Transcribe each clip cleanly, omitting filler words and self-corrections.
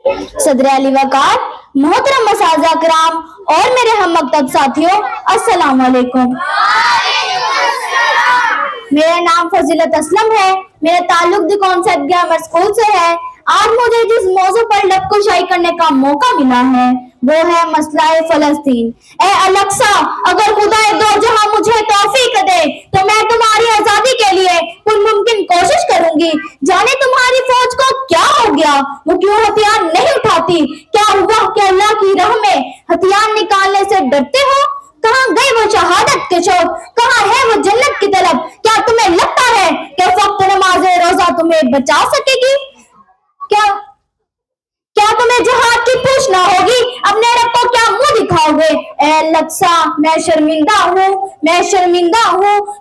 सदर अली वकार, मोहतरम मसाजा कराम और मेरे हम मकतब साथियों, अस्सलाम वालेकुम। मेरा नाम फजीलत असलम है। मेरा ताल्लुक द कॉन्सेप्ट ग्रामर स्कूल से है। आज मुझे जिस मौजू पर लफ्ज़ करने का मौका मिला है वो है मसला फलस्तीन। ए अलक्सा, अगर खुदाए दो जहां मुझे तौफीक दे तो मैं तुम्हारी आजादी के लिए कुल मुमकिन कोशिश करूंगी। जाने तुम्हारी फौज को क्या हो गया, वो क्यों हथियार नहीं उठाती? क्या हुआ कि अल्लाह की राह में हथियार निकालने से डरते हो? कहाँ गए वो शहादत के शौक, कहाँ है वो जन्नत की तलब? क्या तुम्हें लगता है कि फक्त नमाज रोजा तुम्हें बचा सकेगी? क्या तुम्हें जिहाद की पूछ ना होगी? अपने रब को क्या मुंह दिखाओगे? ए लक्सा, मैं शर्मिंदा हूँ।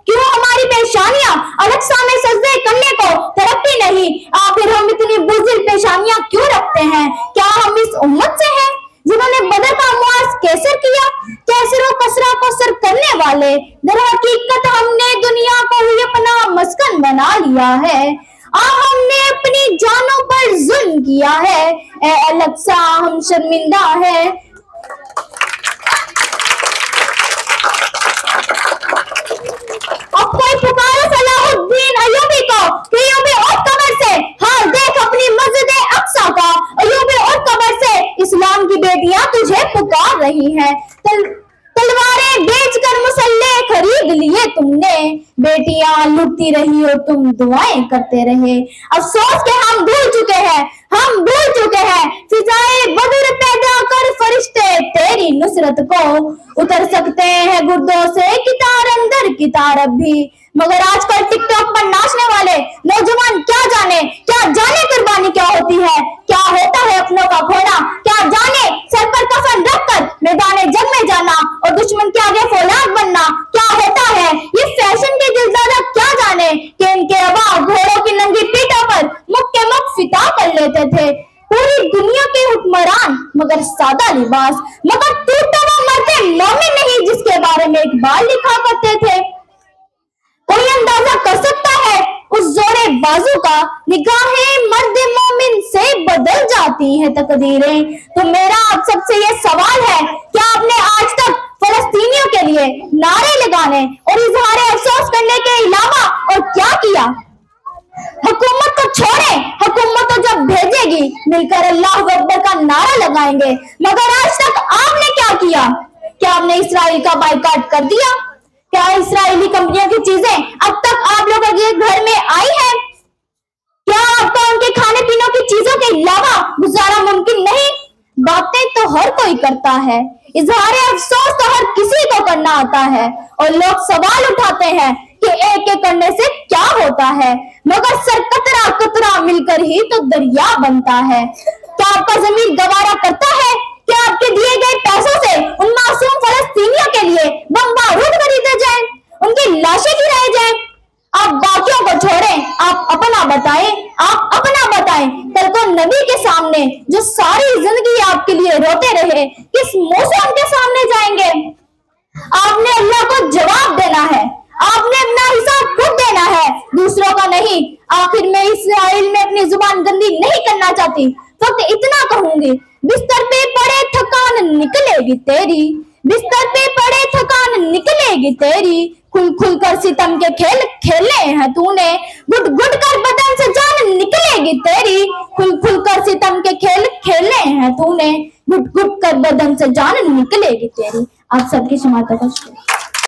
क्यों हमारी पेशानियां अलक्सा में सजदे करने को तरक्की नहीं? आखिर हम इतनी बुज़दिल पेशानियां क्यों रखते हैं? क्या हम इस उम्मत से हैं जिन्होंने बदर का मुआज कैसर किया? कैसरो कसरा को सर करने वाले, दर हकीकत हमने दुनिया को ही अपना मस्कन बना लिया है। हमने अपनी जानों पर जुल्म किया है। ए अलक्सा, हम शर्मिंदा है। अब कोई पुकारो सलाहुद्दीन अय्यूबी को कि अय्यूबी उठ कब्र से, हाँ देख अपनी मस्जिद अक्सा का। अय्यूबी उठ कब्र से, इस्लाम की बेटियां तुझे पुकार रही हैं। तलवारें बेचकर मुसल्ले खरीद लिए तुमने, बेटियां लुटती रही हो तुम दुआएं करते रहे। अफसोस के हम भूल चुके हैं फिजाए बदर पैदा कर फरिश्ते तेरी नुसरत को। उतर सकते हैं गुर्दों से कितार अंदर कितार अब भी, मगर आजकल टिकटॉक पर नाचने वाले नौजवान क्या जाने कुर्बानी क्या होती है, क्या होता है अपनों का खोना, क्या जाने सर पर कफन रखकर मैदाने जंग में जाना और दुश्मन के आगे फौलाद बनना क्या होता है। ये फैशन के दिलदादा क्या जाने कि इनके अबा घोड़ों की नंगी पीठों पर मुख के मुख फिता कर लेते थे। पूरी दुनिया के हुक्मरान मगर सादा लिबास, मगर टूटा हुआ मरते मोमिन नहीं जिसके बारे में इकबाल लिखा करते थे। कोई अंदाजा कर सकता है उस जोरे बाजू का, निगाहें मर्द मोमिन से बदल जाती हैं तकदीरें। तो मेरा आप सबसे ये सवाल है, क्या आपने आज तक फलस्तीनियों के लिए नारे लगाने और इजहार अफसोस करने के अलावा और क्या किया? हुकूमत को छोड़े, हुकूमत तो जब भेजेगी मिलकर अल्लाह अकबर का नारा लगाएंगे, मगर आज तक आपने क्या किया? क्या आपने इसराइल का बाइकाट कर दिया? क्या इसराइली कंपनियों की चीजें अब तक आप लोगों के घर में आई है? क्या आपको उनके खाने पीने की चीजों के अलावा गुजारा मुमकिन नहीं? बातें तो हर कोई करता है, इजहार अफसोस तो हर किसी को करना आता है, और लोग सवाल उठाते हैं कि एक एक करने से क्या होता है, मगर सर कतरा कतरा मिलकर ही तो दरिया बनता है। क्या आपका ज़मीर गवारा करता है कि आपके दिए गए पैसों से उन मासूम फलस्तीनियों के लिए बम बारूद खरीदे जाएं, उनकी लाशें गिराई जाएं? आप बाकियों को छोड़ें, आप अपना बताएं। कल को नबी के सामने जो सारी जिंदगी आपके लिए रोते रहे, किस मुंह से उनके सामने जाएंगे? आपने अल्लाह को जवाब देना है, आपने अपना हिसाब खुद देना है, दूसरों का नहीं। आखिर मैं इसराइल में अपनी जुबान गंदी नहीं करना चाहती, फक्त इतना कहूंगी, बिस्तर पे पड़े थकान निकलेगी तेरी, खुल खुल कर सितम के खेल खेले हैं तूने, घुट घुट कर बदन से जान निकलेगी तेरी, खुल खुल कर सितम के खेल खेले हैं तूने, घुट घुट कर बदन से जान निकलेगी तेरी। आप सबकी समात का शुक्रिया।